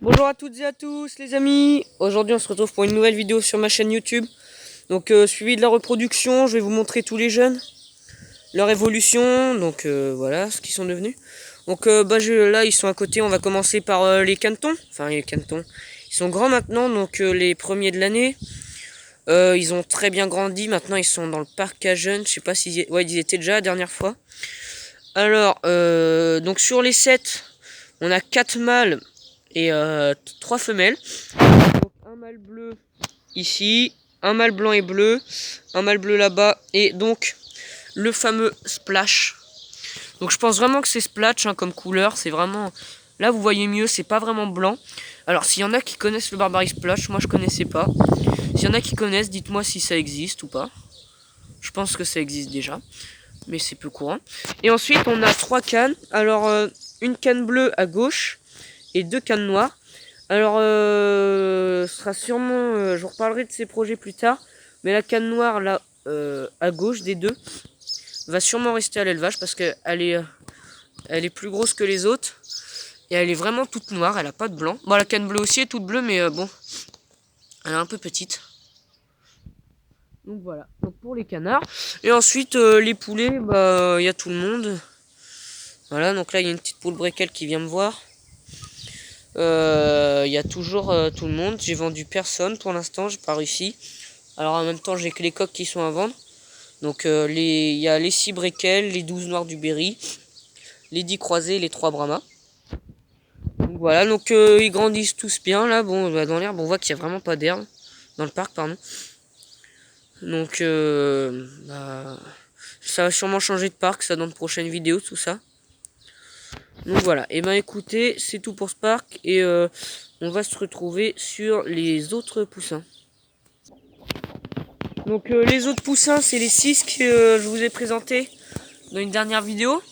Bonjour à toutes et à tous les amis. Aujourd'hui on se retrouve pour une nouvelle vidéo sur ma chaîne YouTube. Donc suivi de la reproduction, je vais vous montrer tous les jeunes, leur évolution, donc voilà ce qu'ils sont devenus. Donc là ils sont à côté, on va commencer par les canetons. Enfin les canetons, ils sont grands maintenant, donc les premiers de l'année. Ils ont très bien grandi, maintenant ils sont dans le parc à jeunes, je sais pas s'ils ils étaient déjà la dernière fois. Alors donc sur les 7, on a 4 mâles et 3 femelles. Donc un mâle bleu ici, un mâle blanc et bleu, un mâle bleu là-bas, et donc le fameux splash. Donc je pense vraiment que c'est splash hein, comme couleur, c'est vraiment... Là vous voyez mieux, c'est pas vraiment blanc. Alors s'il y en a qui connaissent le Barbarie Splash, moi je connaissais pas. S'il y en a qui connaissent, dites-moi si ça existe ou pas. Je pense que ça existe déjà, mais c'est peu courant. Et ensuite on a 3 cannes. Alors une canne bleue à gauche et 2 cannes noires. Alors ce sera sûrement, je vous reparlerai de ces projets plus tard, mais la canne noire là à gauche des deux va sûrement rester à l'élevage parce qu'elle est plus grosse que les autres et elle est vraiment toute noire, elle a pas de blanc. Bon, la canne bleue aussi est toute bleue, mais bon, elle est un peu petite. Donc voilà, donc pour les canards. Et ensuite les poulets, bah il y a tout le monde. Voilà, donc là il y a une petite poule bréquelle qui vient me voir. Il y a toujours tout le monde. J'ai vendu personne pour l'instant, j'ai pas réussi. Alors en même temps j'ai que les coques qui sont à vendre. Donc il y a les 6 bréquelles, les 12 noirs du Berry, les 10 croisés et les 3 brahmas. Donc voilà, donc ils grandissent tous bien là. Bon, bah, dans l'herbe on voit qu'il n'y a vraiment pas d'herbe. Dans le parc, pardon. Donc ça va sûrement changer de parc, ça dans de prochaines vidéos, tout ça. Donc voilà, et ben écoutez, c'est tout pour ce parc et on va se retrouver sur les autres poussins. Donc les autres poussins, c'est les 6 que je vous ai présentés dans une dernière vidéo.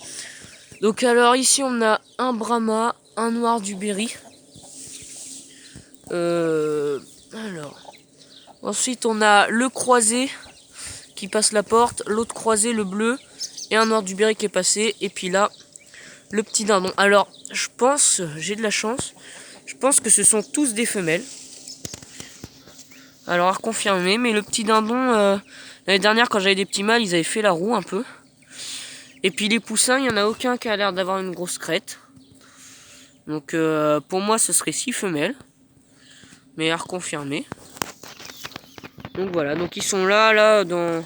Donc alors ici on a un Brahma, un noir du Berry. Alors ensuite on a le croisé qui passe la porte, l'autre croisé le bleu et un noir du Berry qui est passé. Et puis là le petit dindon. Alors je pense, j'ai de la chance, je pense que ce sont tous des femelles. Alors à reconfirmer, mais le petit dindon, l'année dernière quand j'avais des petits mâles, ils avaient fait la roue un peu. Et puis les poussins, il n'y en a aucun qui a l'air d'avoir une grosse crête. Donc pour moi ce serait 6 femelles. Mais à reconfirmer. Donc voilà, donc ils sont là dans...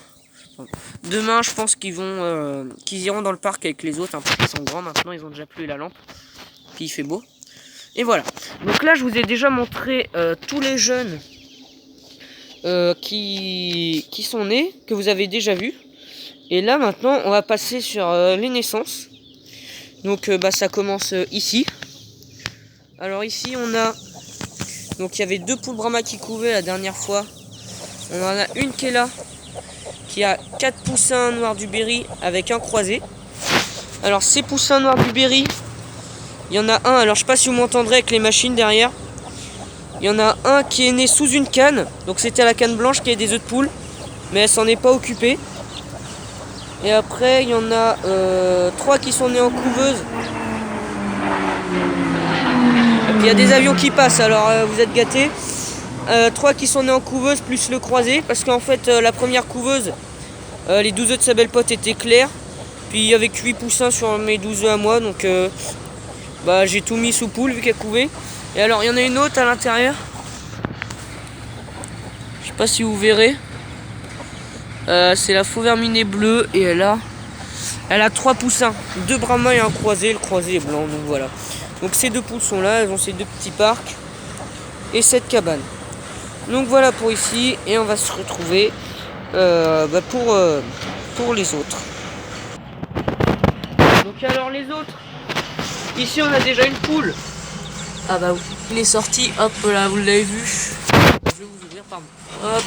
Demain je pense qu'ils iront dans le parc avec les autres, hein, parce qu'ils sont grands maintenant, ils ont déjà plus la lampe. Puis il fait beau. Et voilà. Donc là je vous ai déjà montré tous les jeunes qui sont nés, que vous avez déjà vus. Et là maintenant on va passer sur les naissances. Donc ça commence ici. Alors ici on a, donc il y avait 2 poules Brahma qui couvaient la dernière fois. On en a une qui est là, qui a 4 poussins noirs du Berry avec un croisé. Alors ces poussins noirs du Berry, il y en a un, alors je sais pas si vous m'entendrez avec les machines derrière. Il y en a un qui est né sous une canne, donc c'était la canne blanche qui avait des œufs de poule, mais elle s'en est pas occupée. Et après il y en a 3 qui sont nés en couveuse. Et puis il y a des avions qui passent, alors vous êtes gâtés. 3 qui sont nés en couveuse plus le croisé, parce qu'en fait la première couveuse, les 12 œufs de sa belle pote étaient clairs. Puis il y avait 8 poussins sur mes 12 œufs à moi, donc j'ai tout mis sous poule vu qu'elle couvait. Et alors il y en a une autre à l'intérieur, je sais pas si vous verrez, c'est la faux verminée bleue et elle a 3 poussins, 2 brahmas et un croisé, le croisé est blanc, donc voilà. Donc ces 2 poules sont là, elles ont ces 2 petits parcs et cette cabane. Donc voilà pour ici, et on va se retrouver pour les autres. Donc alors les autres, ici on a déjà une poule. Ah bah oui, il est sorti, hop là, vous l'avez vu. Je vais vous ouvrir, pardon. Hop.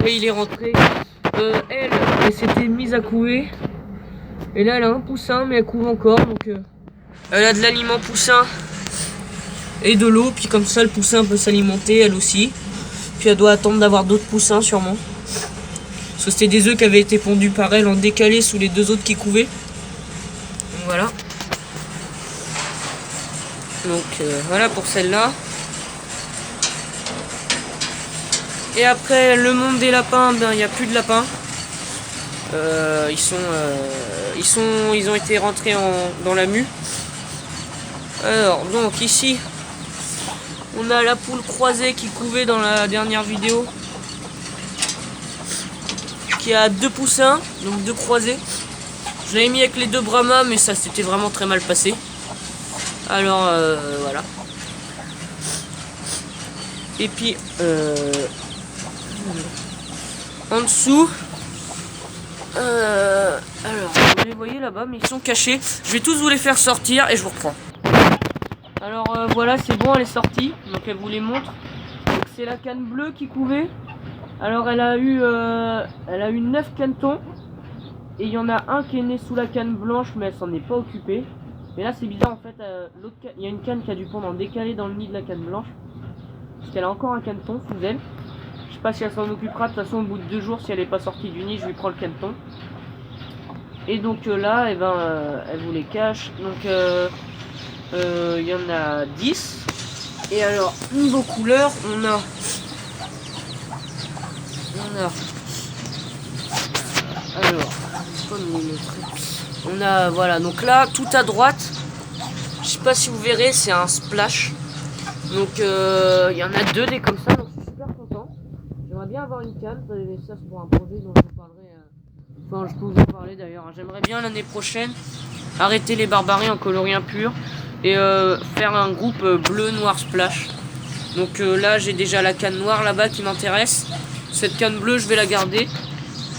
Et il est rentré. Elle s'était mise à couver. Et là elle a un poussin, mais elle couve encore, donc elle a de l'aliment poussin et de l'eau, puis comme ça le poussin peut s'alimenter elle aussi. Puis elle doit attendre d'avoir d'autres poussins sûrement. Parce que c'était des œufs qui avaient été pondus par elle en décalé sous les 2 autres qui couvaient. voilà. Donc voilà pour celle-là. Et après le monde des lapins, ben il n'y a plus de lapins. Ils ont été rentrés dans la mue. Alors donc ici on a la poule croisée qui couvait dans la dernière vidéo, qui a 2 poussins, donc 2 croisés. Je l'avais mis avec les 2 Brahmas, mais ça s'était vraiment très mal passé. Alors voilà. Et puis en dessous, alors vous les voyez là-bas, mais ils sont cachés. Je vais tous vous les faire sortir et je vous reprends. Alors voilà, c'est bon, elle est sortie, donc elle vous les montre. C'est la canne bleue qui couvait. Alors elle a eu 9 canetons. Et il y en a un qui est né sous la canne blanche, mais elle s'en est pas occupée. Mais là c'est bizarre en fait, il y a une canne qui a dû pondre en décalé dans le nid de la canne blanche. Parce qu'elle a encore un caneton sous elle. Je sais pas si elle s'en occupera, de toute façon au bout de 2 jours, si elle n'est pas sortie du nid, je lui prends le caneton. Et donc là, eh ben, elle vous les cache. Donc il y en a 10. Et alors, niveau couleur, on a alors, on a, voilà, donc là, tout à droite, je sais pas si vous verrez, c'est un splash. Donc il y en a 2 des comme ça, donc je suis super content. J'aimerais bien avoir une canne, mais ça c'est pour un projet dont je vous parlerai. Enfin, je peux vous en parler d'ailleurs. J'aimerais bien l'année prochaine arrêter les barbaries en coloris impur et faire un groupe bleu noir splash. Donc là j'ai déjà la canne noire là-bas qui m'intéresse. Cette canne bleue je vais la garder.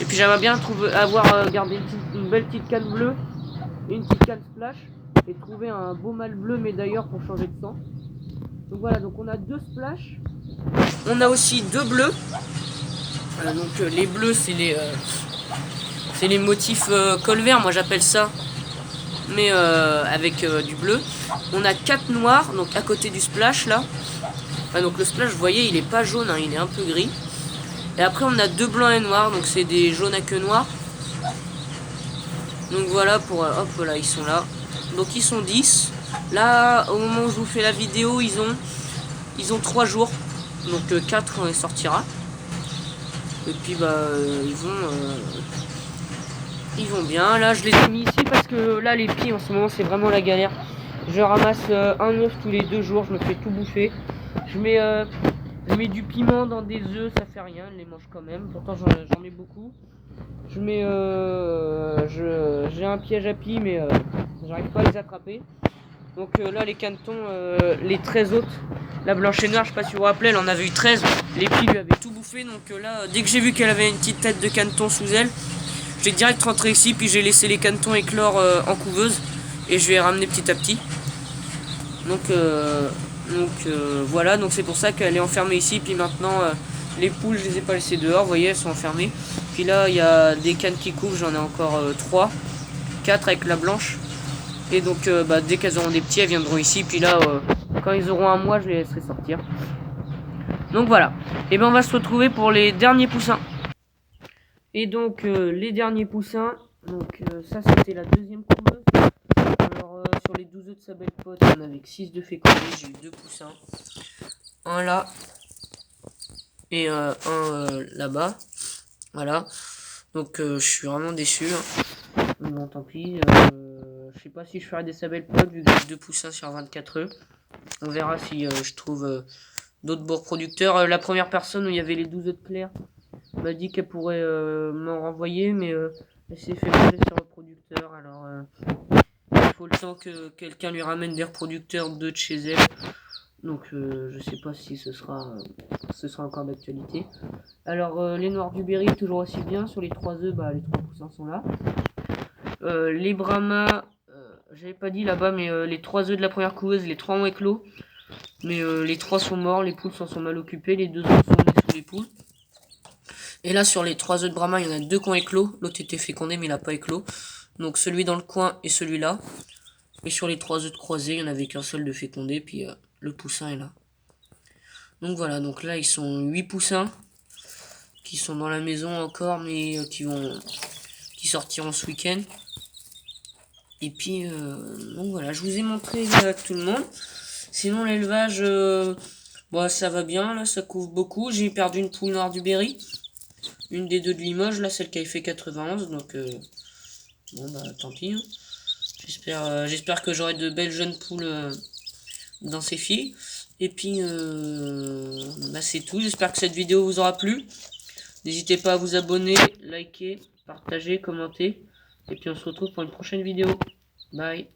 Et puis j'aimerais bien avoir gardé une belle petite canne bleue et une petite canne splash. Et trouver un beau mâle bleu mais d'ailleurs pour changer de sang. Donc voilà, donc on a 2 splash. On a aussi 2 bleus. Donc les bleus c'est les motifs col vert, moi j'appelle ça. Mais avec du bleu. On a 4 noirs, donc à côté du splash là. Donc le splash, vous voyez, il est pas jaune, hein, il est un peu gris. Et après on a 2 blancs et noirs, donc c'est des jaunes à queue noire. Donc voilà pour hop voilà, ils sont là. Donc ils sont 10. Là au moment où je vous fais la vidéo, ils ont 3 jours. Donc 4 on les sortira. Et puis bah ils vont bien. Là je les ai mis ici parce que là les pieds en ce moment c'est vraiment la galère. Je ramasse un œuf tous les 2 jours, je me fais tout bouffer. Je mets du piment dans des œufs, ça fait rien, je les mange quand même. Pourtant j'en ai beaucoup. Je mets j'ai un piège à pied mais j'arrive pas à les attraper. Donc là les canetons, les 13 autres, la blanche et noire, je sais pas si vous vous rappelez, elle en avait eu 13. Les pieds lui avaient tout bouffé. Donc là dès que j'ai vu qu'elle avait une petite tête de caneton sous elle, j'ai direct rentré ici, puis j'ai laissé les canetons éclore en couveuse. Et je vais les ramener petit à petit. Donc voilà, donc c'est pour ça qu'elle est enfermée ici. Puis maintenant les poules je les ai pas laissées dehors, vous voyez, elles sont enfermées. Puis là il y a des cannes qui couvrent, j'en ai encore 3, 4 avec la blanche. Et donc dès qu'elles auront des petits, elles viendront ici. Puis là quand ils auront un mois, je les laisserai sortir. Donc voilà, et ben on va se retrouver pour les derniers poussins. Et donc les derniers poussins, donc ça c'était la deuxième couveuse. Alors sur les 12 œufs de sa belle pote, on avait 6 de fécondés, j'ai eu 2 poussins. Un là et un là-bas. Voilà. Donc je suis vraiment déçu. Bon tant pis. Je sais pas si je ferai des sabelles potes vu que j'ai 2 poussins sur 24 œufs. On verra si je trouve d'autres beaux reproducteurs. La première personne où il y avait les 12 œufs de Claire m'a dit qu'elle pourrait m'en renvoyer, mais elle s'est fait manger sur reproducteur. Alors il faut le temps que quelqu'un lui ramène des reproducteurs d'œufs de chez elle. Donc je sais pas si ce sera encore d'actualité. Alors les noirs du Berry toujours aussi bien. Sur les 3 œufs, les 3 poussins sont là. Les Brahmas, j'avais pas dit là-bas, mais les 3 œufs de la première couveuse, les 3 ont éclos. Mais les 3 sont morts, les poules s'en sont mal occupées, les 2 autres sont nés sous les poules. Et là sur les 3 œufs de Brahma, il y en a 2 qui ont éclos. L'autre était fécondé mais il n'a pas éclos. Donc celui dans le coin et celui-là. Et sur les 3 œufs de croisés, il n'y en avait qu'un seul de fécondé, puis le poussin est là. Donc voilà, donc là ils sont 8 poussins qui sont dans la maison encore, mais qui sortiront ce week-end. Et puis, donc voilà, je vous ai montré tout le monde. Sinon, l'élevage, bon, ça va bien, là, ça couvre beaucoup. J'ai perdu une poule noire du Berry. Une des deux de Limoges, là, celle qui avait fait 91. Donc, bon, bah, tant pis. Hein. J'espère que j'aurai de belles jeunes poules dans ces filles. Et puis, bah, c'est tout. J'espère que cette vidéo vous aura plu. N'hésitez pas à vous abonner, liker, partager, commenter. Et puis, on se retrouve pour une prochaine vidéo. Bye.